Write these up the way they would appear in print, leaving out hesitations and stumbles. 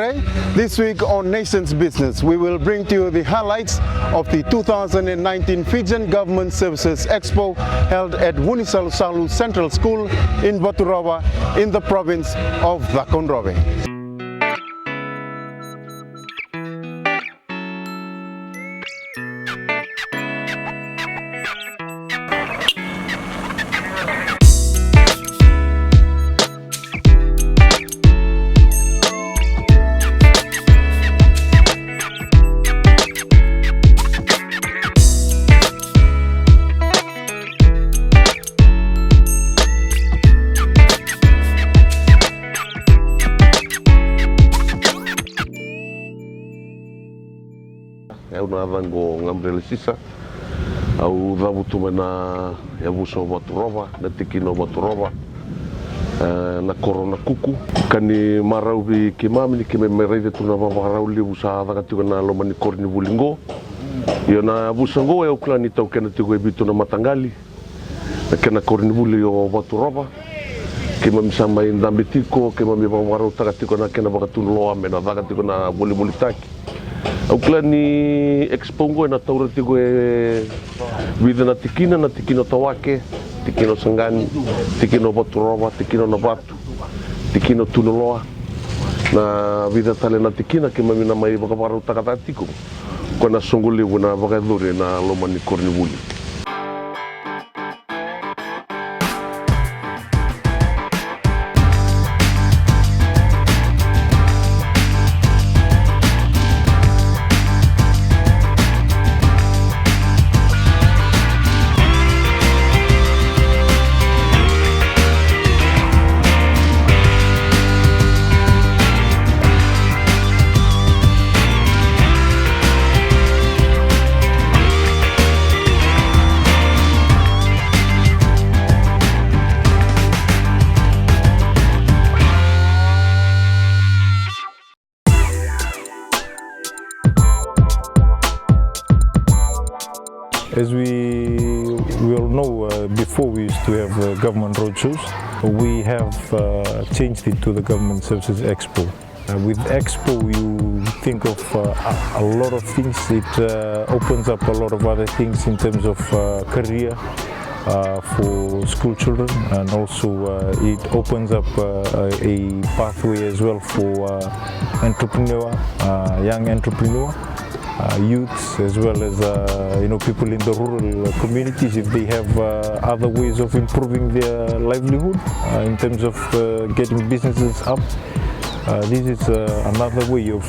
Today, this week on Nation's Business, we will bring to you the highlights of the 2019 Fijian Government Services Expo held at Wunisal Salu Central School in Vaturova in the province of Vaturova. Au na adango ngamrele sisa au dhavutu mena yavuso Vaturova na tikino Vaturova na korona kuku kani marauvi kimamini kimemeraive tuna vavarau livu sa adagatiga na lomani korni vulingo iyo na vusango au klani tau kena tigo ebitu na matangali na kena korni vuli o Vaturova kima misama indambitiko kima mi vavarau tagatiko na kena vakatunu loa mena dagatiko na vuli taki au klani Expo ngo na taura tigo vida na tikino tawake tikino sangani tikino Vaturova tikino na vatu tikino tunoloa na vida tale na tikina kima mina mai vakavaru takatatiko kona songuli na vakadure na lomani kornivuli. As we all know, before we used to have government roadshows. We have changed it to the Government Services Expo. With Expo, you think of a lot of things. It opens up a lot of other things in terms of career for school children, and also it opens up a pathway as well for young entrepreneur. Youths as well as people in the rural communities, if they have other ways of improving their livelihood in terms of getting businesses up. This is another way of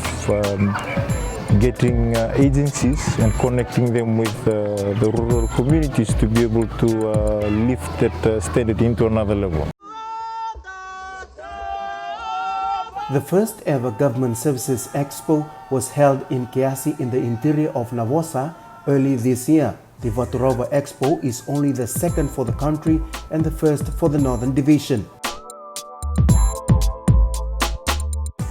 getting agencies and connecting them with the rural communities to be able to lift that standard into another level. The first ever Government Services Expo was held in Keasi in the interior of Navosa early this year. The Vaturova Expo is only the second for the country and the first for the Northern Division.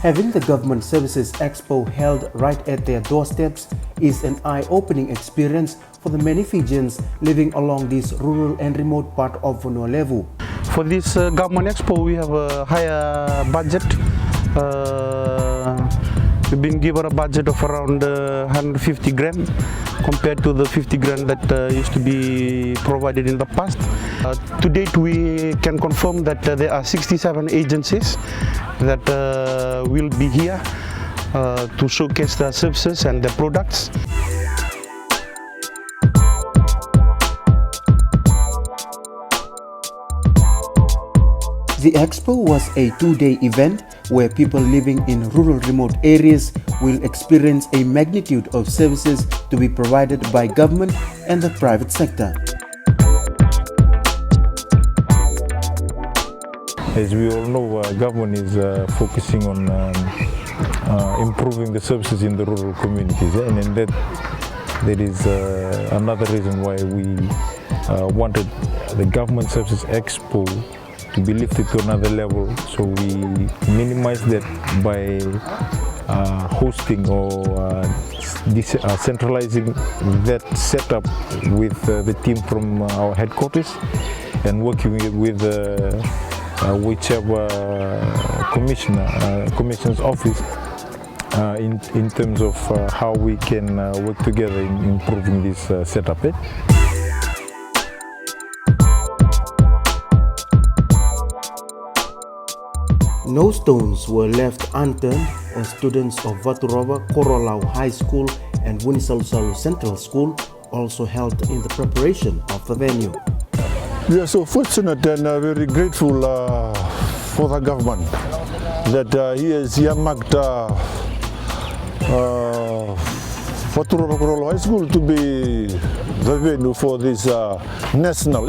Having the Government Services Expo held right at their doorsteps is an eye-opening experience for the many Fijians living along this rural and remote part of Vunualevu. For this Government Expo, we have a higher budget. We've been given a budget of around 150 grand compared to the 50 grand that used to be provided in the past. To date, we can confirm that there are 67 agencies that will be here to showcase their services and their products. The Expo was a two-day event where people living in rural remote areas will experience a magnitude of services to be provided by government and the private sector. As we all know, government is focusing on improving the services in the rural communities, and that is another reason why we wanted the Government Services Expo to be lifted to another level. So we minimize that by hosting or centralizing that setup with the team from our headquarters and working with whichever commissioner's office in terms of how we can work together in improving this setup. No stones were left unturned as students of Vaturova, Korolau High School and Wunisalusalu Central School also helped in the preparation of the venue. We are so fortunate and very grateful for the government that he has earmarked Vaturova Korolau High School to be the venue for this national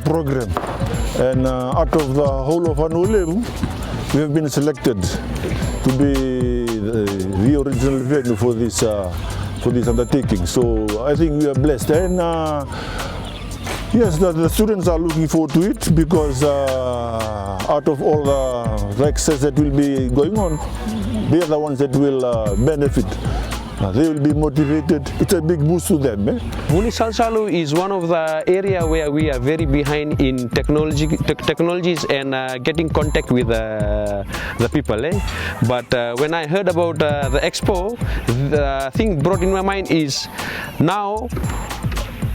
program. And out of the whole of Anulim, we have been selected to be the original venue for this undertaking. So I think we are blessed. And yes, the students are looking forward to it because out of all the excess that will be going on, they are the ones that will benefit. They will be motivated. It's a big boost to them. Wunisalusalu is one of the area where we are very behind in technologies and getting contact with the people. But when I heard about the Expo, the thing brought in my mind is now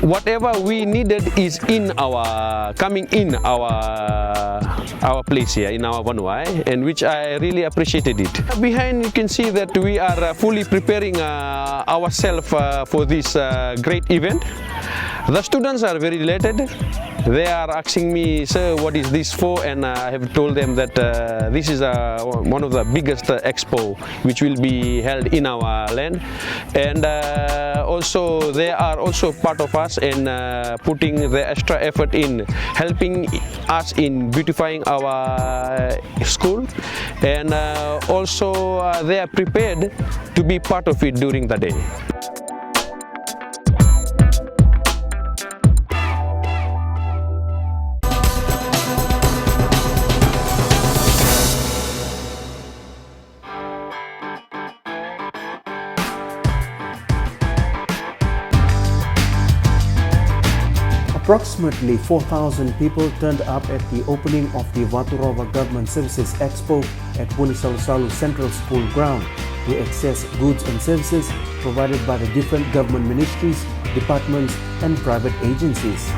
whatever we needed is coming in our place here in our Vanua, and which I really appreciated it. Behind you can see that we are fully preparing ourselves for this great event. The students are very delighted. They are asking me, sir, what is this for? And I have told them that this is one of the biggest expo which will be held in our land. And also they are also part of us in putting the extra effort in helping us in beautifying our school. And also they are prepared to be part of it during the day. Approximately 4,000 people turned up at the opening of the Vaturova Government Services Expo at Wunisalusalu Central School ground to access goods and services provided by the different government ministries, departments and private agencies.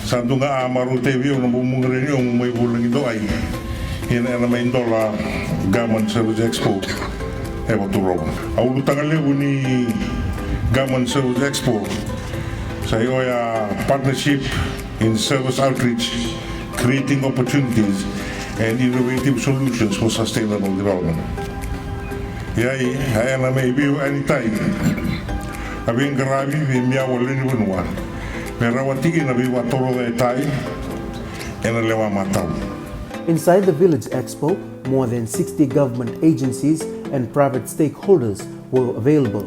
Sandunga amaru tevi ono bumungreni ono mai bulangi do ai. Ina na mai dola Government Service Expo e Vaturova. Au lutangale uni Government Service Expo. Sayo ya partnership in service outreach, creating opportunities and innovative solutions for sustainable development. Yai hayana mai biu anytime. Abing karabi vi miawa leni wenua. Merawatiki na biwa toro de tai ena lewa matau. Inside the Village Expo, more than 60 government agencies and private stakeholders were available.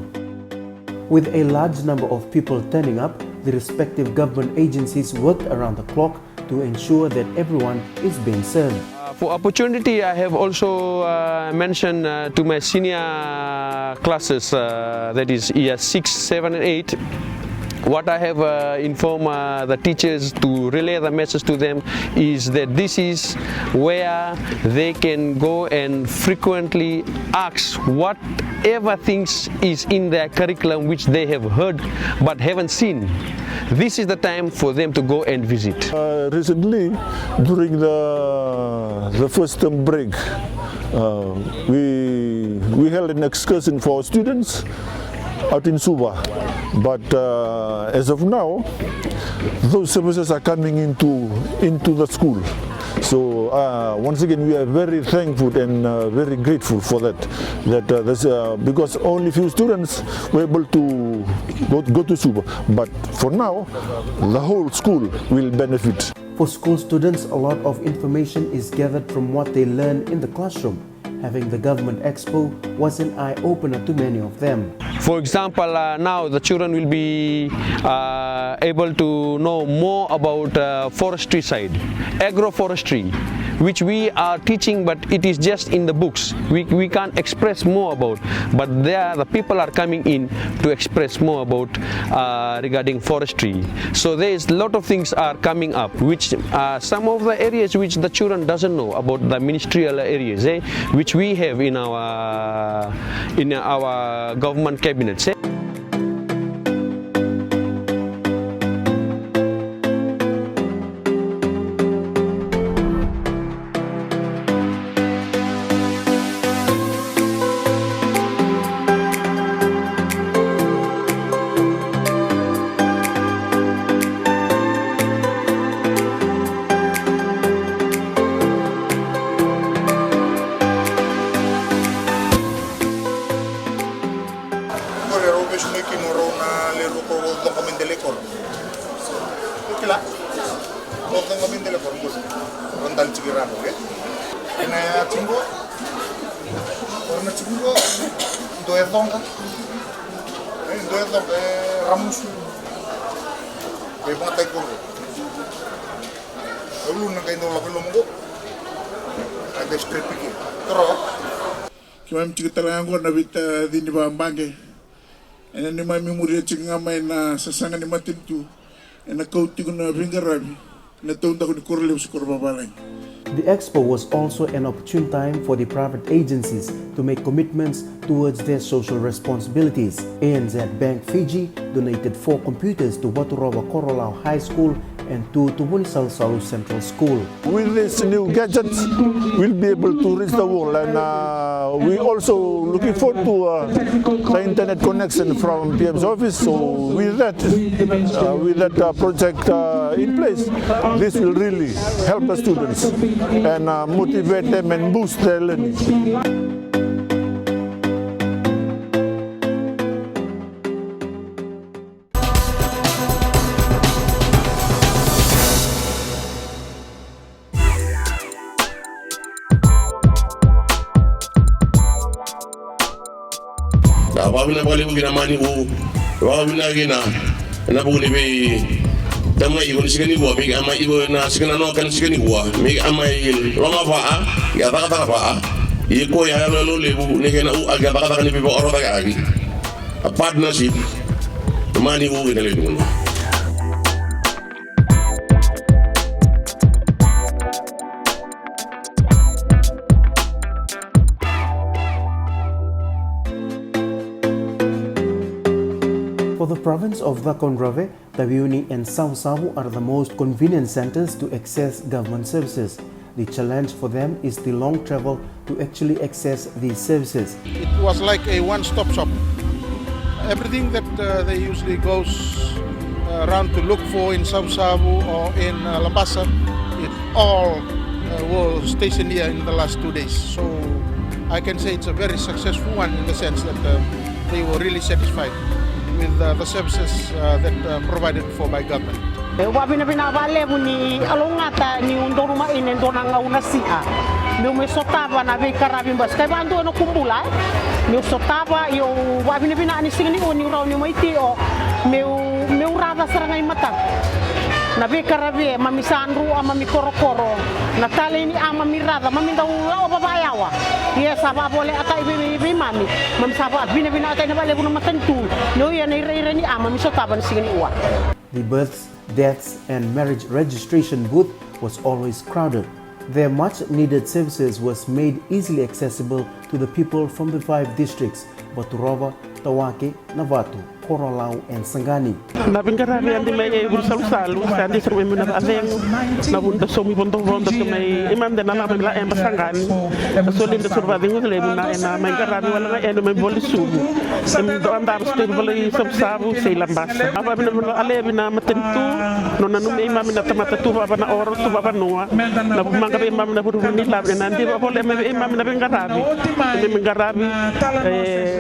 With a large number of people turning up, the respective government agencies worked around the clock to ensure that everyone is being served. For opportunity, I have also mentioned to my senior classes, that is year 6, 7 and 8, what I have informed the teachers to relay the message to them is that this is where they can go and frequently ask whatever things is in their curriculum which they have heard but haven't seen. This is the time for them to go and visit. Recently, during the first term break, we held an excursion for students out in Suba, but as of now, those services are coming into the school. So once again, we are very thankful and very grateful for that. Because only few students were able to go to Suba, but for now, the whole school will benefit. For school students, a lot of information is gathered from what they learn in the classroom. Having the Government Expo was an eye-opener to many of them. For example, now the children will be able to know more about forestry side, agroforestry, which we are teaching, but it is just in the books. We can't express more about, but there the people are coming in to express more about regarding forestry. So there is a lot of things are coming up, which some of the areas which the children doesn't know about, the ministerial areas, which we have in our government cabinets. Kimam cikitalango na bita dini ba bange. Ena ni mami muria cingamai na sasanga ni matintu. Ena kauti ko na bingarabi. Na taunda ko ni korle usikor babalay. The Expo was also an opportune time for the private agencies to make commitments towards their social responsibilities. ANZ Bank Fiji donated 4 computers to Vaturova Korolau High School and 2 to Munisalsalu Central School. With these new gadgets, we'll be able to reach the world, and we also looking forward to the internet connection from PM's office. So with that project in place, this will really help the students and motivate them and boost their learning. Wawina wale wina mani u wawina gina na buni be dama ibo sikani wa mi ama ibo na sikana no kan sikani wa mi ama ronga fa ya ta fa iko ya lo lebu ne gena u aga ta ni be oro ta agi a partnership mani u gina le dum. For the province of Vaturova, Taviuni and Sausavu are the most convenient centers to access government services. The challenge for them is the long travel to actually access these services. It was like a one-stop shop. Everything that they usually goes around to look for in Sausavu or in Labasa, it all was stationed here in the last 2 days. So I can say it's a very successful one in the sense that they were really satisfied with the services that provided for by government. Wa bina vale ni alongata ni undoro ma ine ndona ngauna sia. Meu me sotava na be karabi bas kai bantu no kumbula. Meu sotava yo wa bina ni singni oni ro ni maiti o meu rada serangai mata. Na be karabi mami sandru ama mi korokoro. Na tale ni ama mi rada mami ndau lao baba yawa. Dia saba boleh atai be mami. Mam saba bina atai na bale bunu matentu. No ya ni ire ni ama mi sotava ni singni wa. The births, deaths and marriage registration booth was always crowded. Their much-needed services was made easily accessible to the people from the 5 districts, Vaturova, Tawake, Navatu, Korolau and Sangani. Na bingarabi andi may salu sandi sa may aveng na bunda somi bondo ke may imam de na la em Sangani so linde surviving le na na may garabi wala nga eno may boli subu em do andar stil boli sabu say lambasa aba bina ale bina matentu no na no imam na tamata tu baba na oro tu baba noa na manga be imam na buru ni la na ndi baba le may imam na bingarabi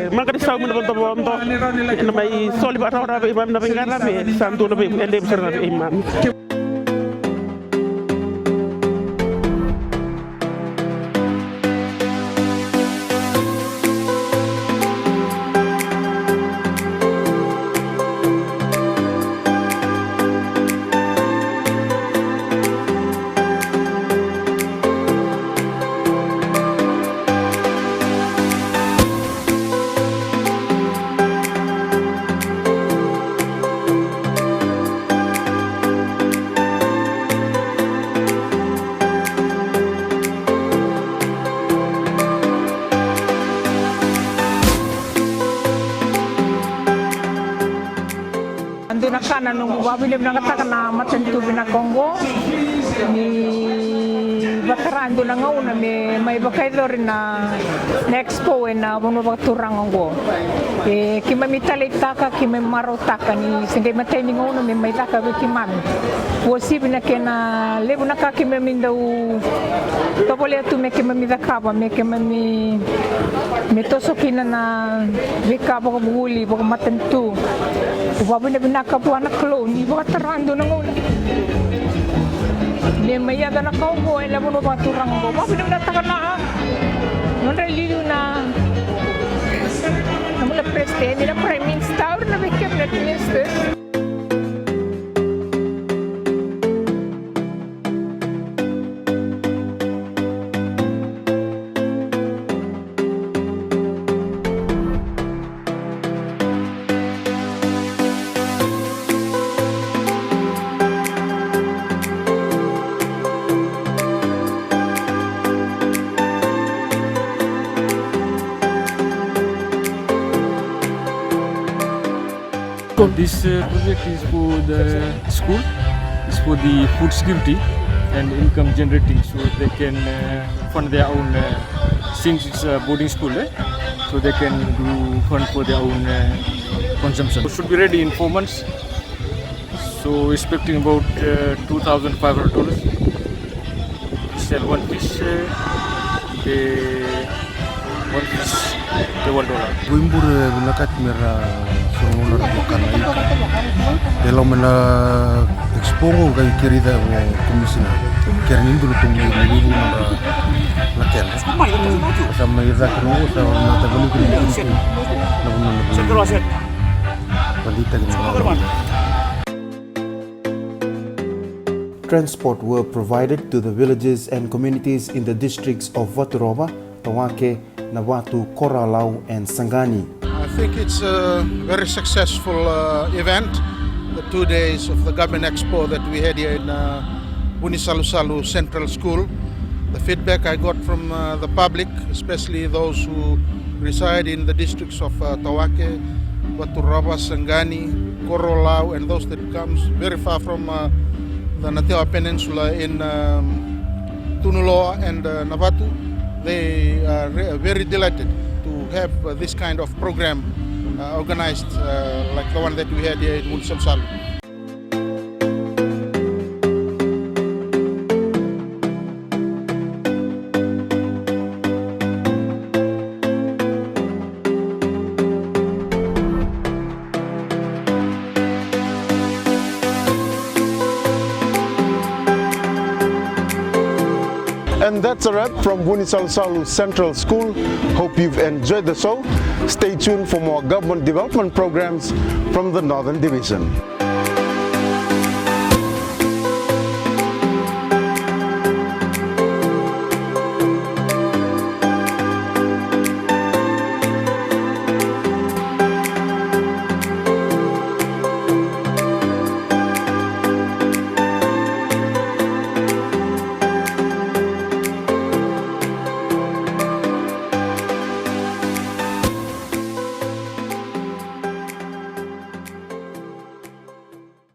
manga di saw mo bondo na may soli ba rawra imam na bingarabi santo na be elem serna imam. Kana nung wabili na kata na matentu bina Kongo ni bakarando na ngauna may bakaidor na Expo na bono baturango kima mitalitaka kima marotaka ni singay matay ni ngauna may taka bikiman wosi bina kena lebu na ka kima mindau tobole tu me kima midakaba me kima mi tosokina na bika baka buguli baka matentu wabili bina kapuana klo ni bakarando na ngauna maya na kau go ela bono baturang go ba bina takana non religion na namula presidente na prime minister na cabinet minister. This project is for the school, it's for the food security and income generating, so they can fund their own, since it's a boarding school, so they can do fund for their own consumption. It should be ready in 4 months, so expecting about $2,500. Sell one fish, one fish, the $1. Wimbur binakat mera sunguna bukan ika. Dalam mana Expo kay kirida mo komisina. Kernin dulu tunggu dulu mara laken. Sama ida kenu sama mata beli kenu. Namun balita kenu. Transport were provided to the villages and communities in the districts of Vaturova, Tawake, Navatu, Korolau and Sangani. I think it's a very successful event, the 2 days of the Government Expo that we had here in Unisalusalu Central School. The feedback I got from the public, especially those who reside in the districts of Tawake, Vaturova, Sangani, Korolau, and those that comes very far from the Natewa Peninsula in Tunuloa and Navatu, they are very delighted to have this kind of program organized like the one that we had here in Unisalusalu. And that's a wrap from Bunisalsalu Central School. Hope you've enjoyed the show. Stay tuned for more government development programs from the Northern Division.